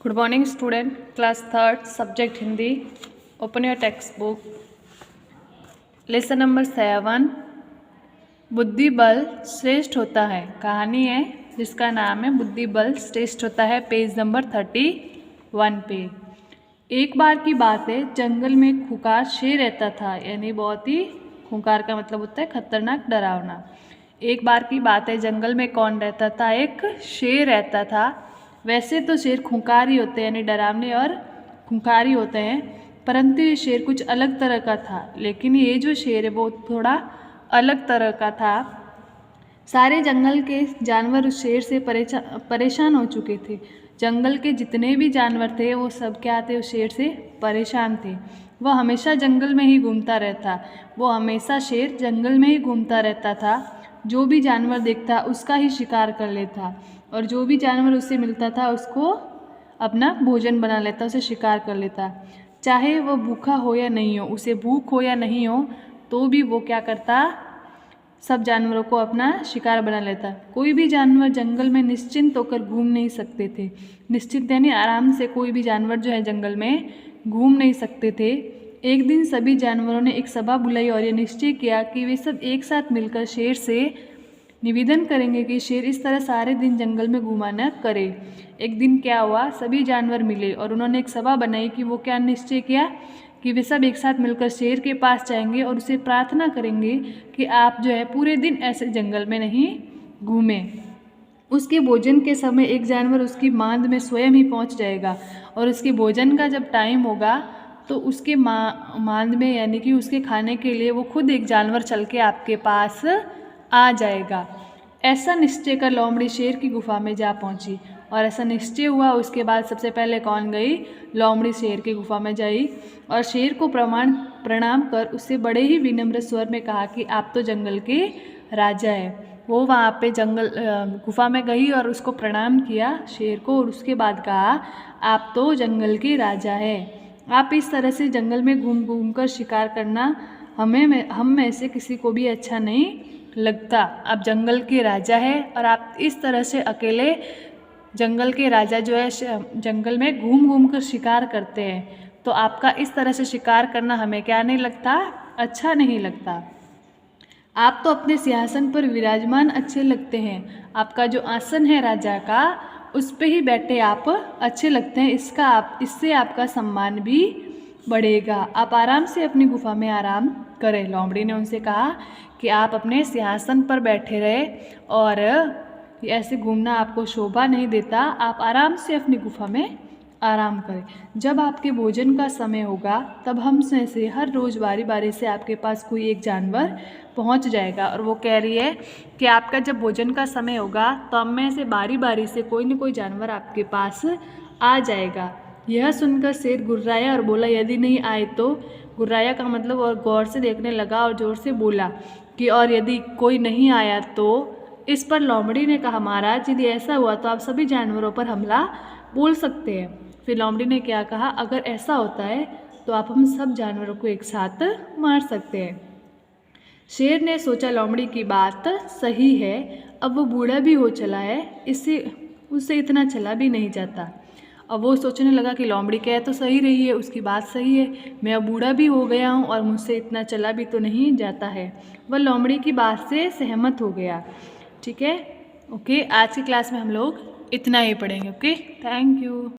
Good morning student, class third, subject Hindi. Open your text book. Lesson number 7, बुद्धि बल श्रेष्ठ होता है। कहानी है जिसका नाम है बुद्धि बल श्रेष्ठ होता है। पेज नंबर 31 पे। एक बार की बात है, जंगल में एक खूंखार शेर रहता था। यानी बहुत ही, खूंखार का मतलब होता है खतरनाक, डरावना। एक बार की बात है, जंगल में कौन रहता था? एक शेर रहता था। वैसे तो शेर खूंखार ही होते हैं, यानी डरावने और खूंखार ही होते हैं, परंतु ये शेर कुछ अलग तरह का था। लेकिन ये जो शेर है वो थोड़ा अलग तरह का था। सारे जंगल के जानवर उस शेर से परेशान हो चुके थे। जंगल के जितने भी जानवर थे वो सब क्या थे? उस शेर से परेशान थे। वह हमेशा जंगल में ही घूमता रहता। वो हमेशा शेर जंगल में ही घूमता रहता था। जो भी जानवर देखता उसका ही शिकार कर लेता, और जो भी जानवर उससे मिलता था उसको अपना भोजन बना लेता, उसे शिकार कर लेता। चाहे वह भूखा हो या नहीं हो, उसे भूख हो या नहीं हो, तो भी वो क्या करता? सब जानवरों को अपना शिकार बना लेता। कोई भी जानवर जंगल में निश्चिंत होकर घूम नहीं सकते थे। निश्चिंत यानी आराम से कोई भी जानवर जो है जंगल में घूम नहीं सकते थे। एक दिन सभी जानवरों ने एक सभा बुलाई और यह निश्चय किया कि वे सब एक साथ मिलकर शेर से निवेदन करेंगे कि शेर इस तरह सारे दिन जंगल में घुमा न करे। एक दिन क्या हुआ, सभी जानवर मिले और उन्होंने एक सभा बनाई कि वो क्या निश्चय किया कि वे सब एक साथ मिलकर शेर के पास जाएंगे और उसे प्रार्थना करेंगे कि आप जो है पूरे दिन ऐसे जंगल में नहीं घूमें। उसके भोजन के समय एक जानवर उसकी मांद में स्वयं ही पहुंच जाएगा, और उसके भोजन का जब टाइम होगा तो उसके मांद में, यानी कि उसके खाने के लिए वो खुद एक जानवर चल के आपके पास आ जाएगा। ऐसा निश्चय कर लोमड़ी शेर की गुफा में जा पहुंची, और ऐसा निश्चय हुआ। उसके बाद सबसे पहले कौन गई? लोमड़ी शेर की गुफा में गई और शेर को प्रणाम कर उससे बड़े ही विनम्र स्वर में कहा कि आप तो जंगल के राजा है। वो वहाँ पे जंगल गुफा में गई और उसको प्रणाम किया शेर को, और उसके बाद कहा आप तो जंगल के राजा है। आप इस तरह से जंगल में घूम घूम कर शिकार करना हम में से किसी को भी अच्छा नहीं लगता। आप जंगल के राजा है और आप इस तरह से अकेले जंगल के राजा जो है जंगल में घूम घूम कर शिकार करते हैं, तो आपका इस तरह से शिकार करना हमें क्या नहीं लगता? अच्छा नहीं लगता। आप तो अपने सिंहासन पर विराजमान अच्छे लगते हैं। आपका जो आसन है राजा का, उस पे ही बैठे आप अच्छे लगते हैं। इससे आपका सम्मान भी बढ़ेगा। आप आराम से अपनी गुफा में आराम करें। लोमड़ी ने उनसे कहा कि आप अपने सिंहासन पर बैठे रहे, और ऐसे घूमना आपको शोभा नहीं देता। आप आराम से अपनी गुफा में आराम करें। जब आपके भोजन का समय होगा तब हम में से हर रोज़ बारी बारी से आपके पास कोई एक जानवर पहुंच जाएगा। और वो कह रही है कि आपका जब भोजन का समय होगा तो हम में से बारी बारी से कोई न कोई जानवर आपके पास आ जाएगा। यह सुनकर शेर गुर्राया और बोला यदि नहीं आए तो? गुर्राया का मतलब, और गौर से देखने लगा और ज़ोर से बोला कि और यदि कोई नहीं आया तो? इस पर लोमड़ी ने कहा महाराज, यदि ऐसा हुआ तो आप सभी जानवरों पर हमला बोल सकते हैं। फिर लोमड़ी ने क्या कहा, अगर ऐसा होता है तो आप हम सब जानवरों को एक साथ मार सकते हैं। शेर ने सोचा लोमड़ी की बात सही है, अब वो बूढ़ा भी हो चला है, उससे इतना चला भी नहीं जाता। अब वो सोचने लगा कि लोमड़ी कह तो सही रही है, उसकी बात सही है, मैं अब बूढ़ा भी हो गया हूँ और मुझसे इतना चला भी तो नहीं जाता है। वह लोमड़ी की बात से सहमत हो गया। ठीक है, ओके। आज की क्लास में हम लोग इतना ही पढ़ेंगे। Okay, thank you.